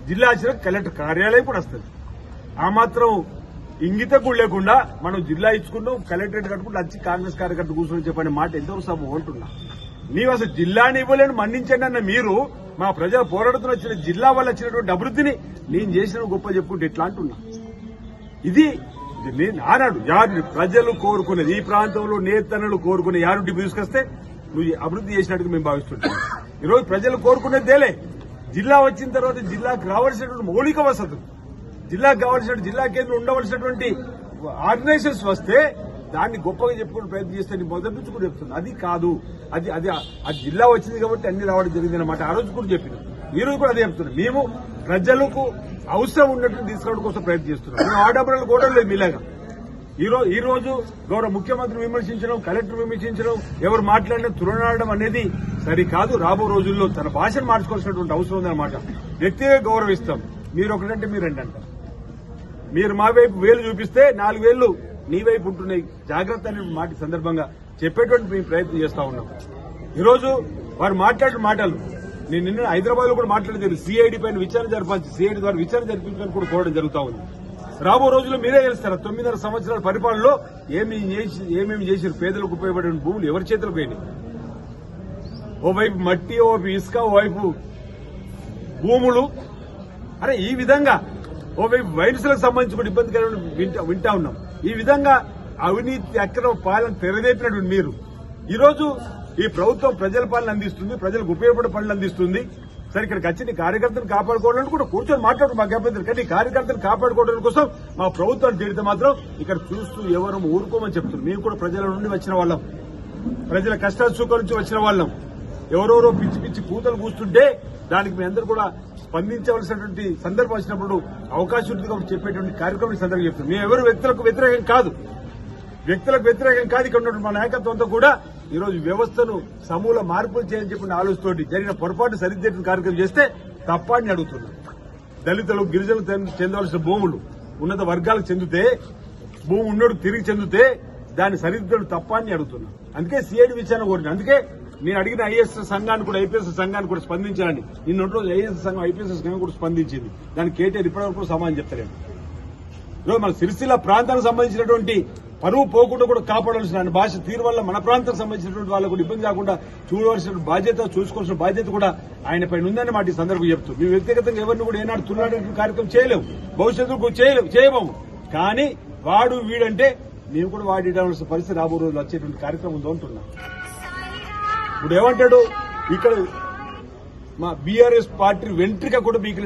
జిల్లా వచ్చిన కలెక్టర్ కార్యాలయం కూడా వస్తుంది. ఆ మాత్రం ఇంగిత కూడా లేకుండా మనం జిల్లా ఇచ్చుకున్నాం, కలెక్టరేట్ కట్టుకుంటూ వచ్చి కాంగ్రెస్ కార్యకర్త కూర్చొని చెప్పనే మాట ఎంతవరకు సభ ఉంటున్నా. నీవు అసలు జిల్లాని ఇవ్వలేని మన్నించండి అన్న మీరు మా ప్రజల పోరాడుతున్న వచ్చిన జిల్లా వల్ల వచ్చినటువంటి అభివృద్ధిని నేను చేసిన గొప్ప చెప్పుకుంటే ఎట్లా అంటున్నా. ఇది నేను ఆనాడు యారు ప్రజలు కోరుకునేది, ఈ ప్రాంతంలో నేతన్నలు కోరుకునే యారుంటి తీసుకొస్తే నువ్వు అభివృద్ధి చేసినట్టుగా మేము భావిస్తుంటాం. ఈరోజు ప్రజలు కోరుకునేదేలే. జిల్లా వచ్చిన తర్వాత జిల్లాకు రావాల్సినటువంటి మౌలిక వసతులు, జిల్లాకు కావాల్సిన జిల్లా కేంద్రం ఉండవలసినటువంటి ఆర్గనైజేషన్స్ వస్తే దాన్ని గొప్పగా చెప్పుకుని ప్రయత్నం చేస్తే నేను మొదటి నుంచి కూడా చెప్తున్నా. అది కాదు, అది అది ఆ జిల్లా వచ్చింది కాబట్టి అన్ని రావడం జరిగింది అన్నమాట. ఆ రోజు కూడా చెప్పినాం, ఈ రోజు కూడా అదే చెప్తున్నాం. మేము ప్రజలకు అవసరం ఉన్నట్టు తీసుకోవడం కోసం ప్రయత్నం చేస్తున్నాం. మేము ఆడంబరాలు కూడా లేదు మీలాగా. ఈ రోజు గౌరవ ముఖ్యమంత్రి విమర్శించడం, కలెక్టర్ విమర్శించడం, ఎవరు మాట్లాడినా తులనాడడం అనేది సరికాదు. రాబో రోజుల్లో తన భాషను మార్చుకోవాల్సినటువంటి అవసరం ఉందన్నమాట. వ్యక్తిగా గౌరవిస్తాం. మీరు ఒకటంటే మీరు రెండంటారు. మీరు మా వైపు వేలు చూపిస్తే 4 వేళ్లు నీ వైపు ఉంటున్నాయి. జాగ్రత్త అనే మాట సందర్భంగా చెప్పేటువంటి మేము ప్రయత్నం చేస్తా ఉన్నాం. ఈరోజు వారు మాట్లాడిన మాటలు నేను నిన్న హైదరాబాద్ లో కూడా మాట్లాడలేదు. సిఐడి పైన విచారణ జరపాల్సి, సిఐడి ద్వారా విచారణ జరిపించడానికి కూడా కోరడం జరుగుతా ఉంది. రాబో రోజుల్లో మీరే తెలుస్తారు 9.5 సంవత్సరాల పరిపాలనలో ఏమేమి చేశారు. పేదలకు ఉపయోగపడే భూములు ఎవరి చేతులకు పోయినాయి. ఓవైపు మట్టి, ఓవైపు ఇసుక, ఓవైపు భూములు. అరే ఈ విధంగా ఓవైపు వైరస్లకు సంబంధించి కూడా ఇబ్బందికరమైన వింటా ఉన్నాం. ఈ విధంగా అవినీతి అక్రమ పాలన తెరదేపినటువంటి మీరు ఈరోజు ఈ ప్రభుత్వం ప్రజల పాలన అందిస్తుంది, ప్రజలకు ఉపయోగపడే పనులు అందిస్తుంది. సరే ఇక్కడికి వచ్చి నీ కార్యకర్తను కాపాడుకోవడానికి కూడా కూర్చొని మాట్లాడు మాకు అభ్యంతరం. కానీ కార్యకర్తను కాపాడుకోవడం కోసం మా ప్రభుత్వాన్ని తిడితే మాత్రం ఇక్కడ చూస్తూ ఎవరు ఊరుకోమని చెప్తున్నారు. మేము కూడా ప్రజల నుండి వచ్చిన వాళ్ళం, ప్రజల కష్టాల సుఖాల నుంచి వచ్చిన వాళ్ళం. ఎవరెవరో పిచ్చి పిచ్చి కూతలు కూస్తుంటే దానికి మీ అందరూ కూడా స్పందించవలసినటువంటి సందర్భం వచ్చినప్పుడు అవకాశం ఉంది కాబట్టి చెప్పేటువంటి కార్యక్రమం సందర్భంగా చెప్తున్నాం. మేము ఎవరు వ్యక్తులకు వ్యతిరేకం కాదు, ఇక్కడ ఉన్నటువంటి మా నాయకత్వంతో కూడా ఈ రోజు వ్యవస్థను సమూల మార్పులు చేయని చెప్పిన ఆలోచనతోటి జరిగిన పొరపాటు సరిదిద్దే కార్యక్రమం చేస్తే తప్పాన్ని అడుగుతున్నాం. దళితులు, గిరిజనులు చెందవలసిన భూములు ఉన్నత వర్గాలకు చెందితే, భూమి ఉన్నోడు తిరిగి చెందితే దాన్ని సరిదిద్దడం తప్పాన్ని అడుగుతున్నాం. అందుకే సిఐడి విచారణ కోరిన. అందుకే నేను అడిగిన ఐఏఎస్ సంఘాన్ని కూడా, ఐపీఎస్ సంఘాన్ని కూడా స్పందించాలని. నిన్న రోజు ఐఏఎస్ సంఘం, ఐపీఎస్ సంఘం కూడా స్పందించింది. దానికి కేటీఆర్ ఇప్పటివరకు సమాధానం చెప్తలేడు. ఈరోజు మన సిరిసిల్ల ప్రాంతానికి సంబంధించినటువంటి పరువు పోకుండా కూడా కాపాడాల్సిన భాష తీరు వల్ల మన ప్రాంతానికి సంబంధించినటువంటి వాళ్ళకు కూడా ఇబ్బంది కాకుండా చూడవలసిన బాధ్యత, చూసుకోవాల్సిన బాధ్యత కూడా ఆయన పైన ఉందని మాట ఈ సందర్భంగా చెప్తూ, మేము వ్యక్తిగతంగా ఎవరిని కూడా ఏనాడు తులనాడే కార్యక్రమం చేయలేము, భవిష్యత్తుకు చేయబోము. కానీ వాడు వీడంటే మేము కూడా వాడివలసిన పరిస్థితి రాబో రోజులు వచ్చేటువంటి కార్యక్రమం ఉందో అంటున్నాం. ఇప్పుడు ఏమంటాడు, ఇక్కడ మా బీఆర్ఎస్ పార్టీ వెంట్రిక కూడా